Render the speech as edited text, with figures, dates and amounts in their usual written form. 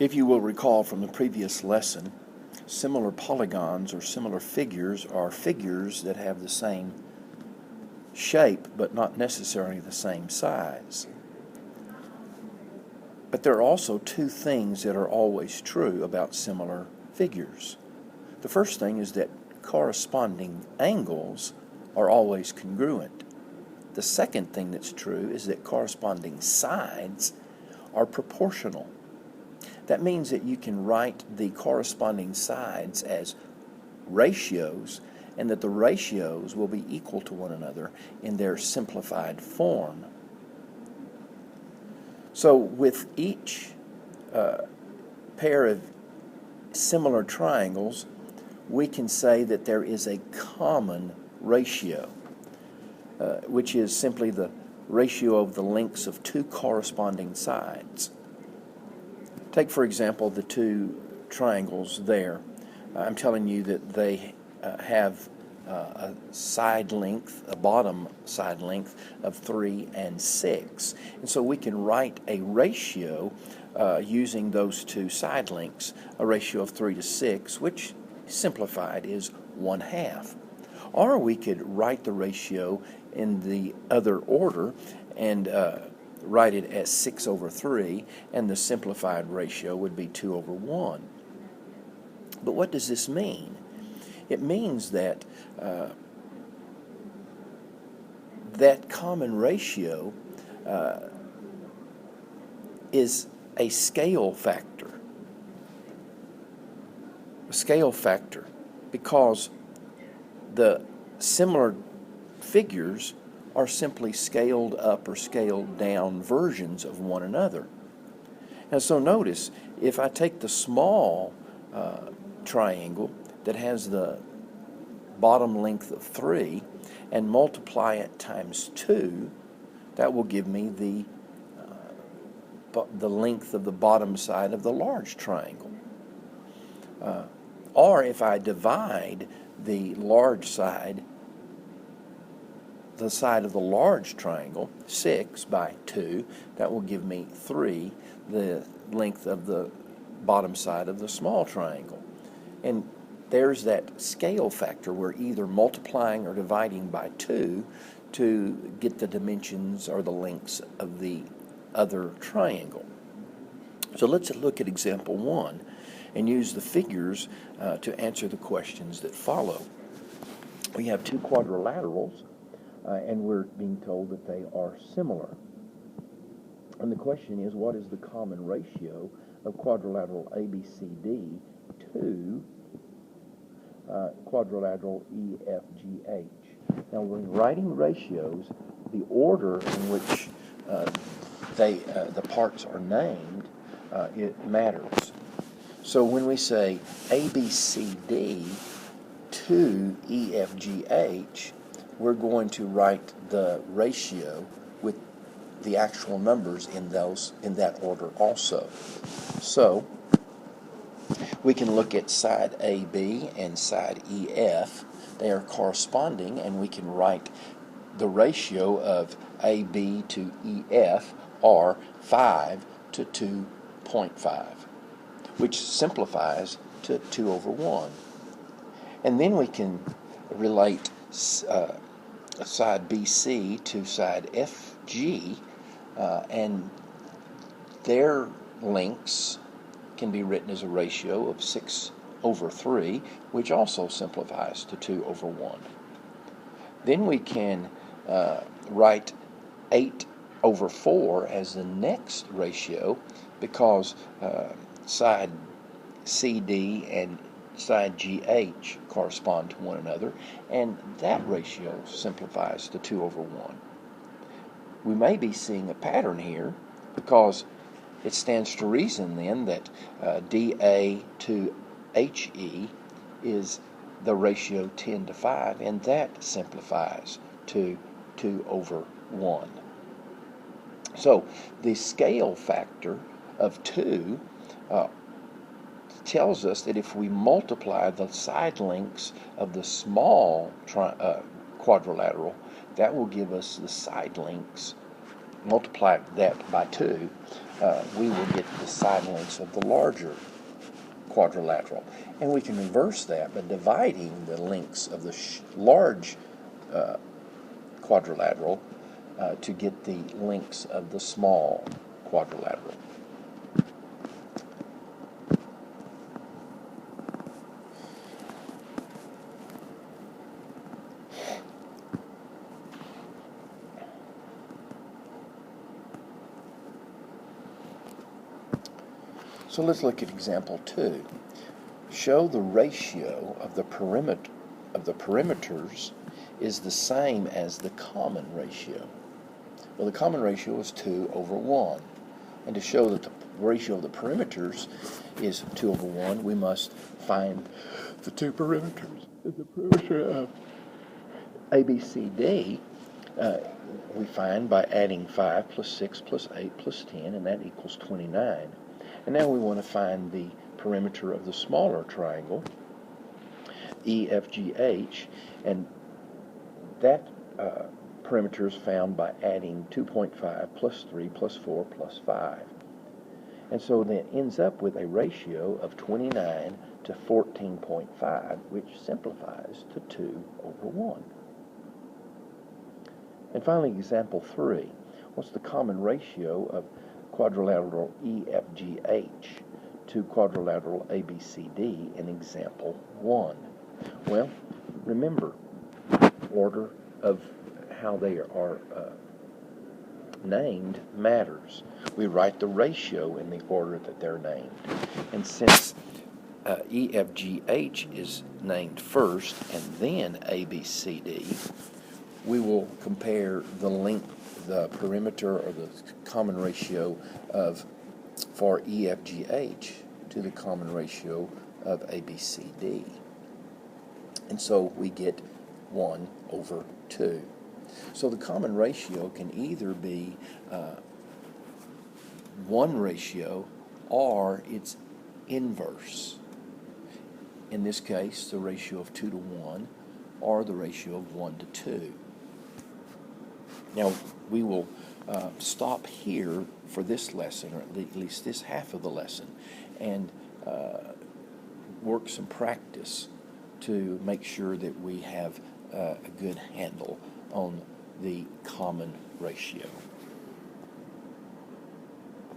If you will recall from the previous lesson, similar polygons or similar figures are figures that have the same shape but not necessarily the same size. But there are also two things that are always true about similar figures. The first thing is that corresponding angles are always congruent. The second thing that's true is that corresponding sides are proportional. That means that you can write the corresponding sides as ratios, and that the ratios will be equal to one another in their simplified form. So with each pair of similar triangles, we can say that there is a common ratio, which is simply the ratio of the lengths of two corresponding sides. Take, for example, the two triangles there. I'm telling you that they have a side length, a bottom side length of 3 and 6. And so we can write a ratio using those two side lengths, a ratio of 3 to 6, which simplified is 1/2. Or we could write the ratio in the other order and write it as 6/3, and the simplified ratio would be 2/1. But what does this mean? It means that that common ratio is a scale factor. A scale factor, because the similar figures are simply scaled up or scaled down versions of one another. And so notice, if I take the small triangle that has the bottom length of 3 and multiply it times 2, that will give me the length of the bottom side of the large triangle. Or if I divide the large side, the side of the large triangle, 6 by 2, that will give me 3, the length of the bottom side of the small triangle. And there's that scale factor. We're either multiplying or dividing by 2 to get the dimensions or the lengths of the other triangle. So let's look at example 1 and use the figures to answer the questions that follow. We have two quadrilaterals, and we're being told that they are similar. And the question is, what is the common ratio of quadrilateral ABCD to quadrilateral EFGH? Now, when writing ratios, the order in which the parts are named, it matters. So when we say ABCD to EFGH, we're going to write the ratio with the actual numbers in that order also. So we can look at side AB and side EF. They are corresponding, and we can write the ratio of AB to EF are 5 to 2.5, which simplifies to 2/1. And then we can relate side BC to side FG, and their lengths can be written as a ratio of 6/3, which also simplifies to 2/1. Then we can write 8/4 as the next ratio, because side CD and side GH correspond to one another, and that ratio simplifies to 2/1. We may be seeing a pattern here, because it stands to reason then that DA to HE is the ratio 10 to 5, and that simplifies to 2/1. So the scale factor of 2 tells us that if we multiply the side lengths of the small quadrilateral, that will give us the side lengths multiply that by 2, we will get the side lengths of the larger quadrilateral. And we can reverse that by dividing the lengths of the large quadrilateral to get the lengths of the small quadrilateral. So let's look at example 2. Show the ratio of the perimeters is the same as the common ratio. Well, the common ratio is 2 over 1. And to show that the ratio of the perimeters is 2 over 1, we must find the two perimeters. The perimeter of ABCD we find by adding 5 plus 6 plus 8 plus 10, and that equals 29. And now we want to find the perimeter of the smaller triangle, EFGH, and that perimeter is found by adding 2.5 plus 3 plus 4 plus 5. And so that ends up with a ratio of 29 to 14.5, which simplifies to 2 over 1. And finally, example 3. What's the common ratio of quadrilateral EFGH to quadrilateral ABCD in example 1? Well, remember, order of how they are named matters. We write the ratio in the order that they're named. And since EFGH is named first and then ABCD, we will compare the length, the perimeter, or the common ratio for EFGH to the common ratio of ABCD. And so we get 1 over 2. So the common ratio can either be 1 ratio or its inverse. In this case, the ratio of 2 to 1 or the ratio of 1 to 2. Now, we will stop here for this lesson, or at least this half of the lesson, and work some practice to make sure that we have a good handle on the common ratio.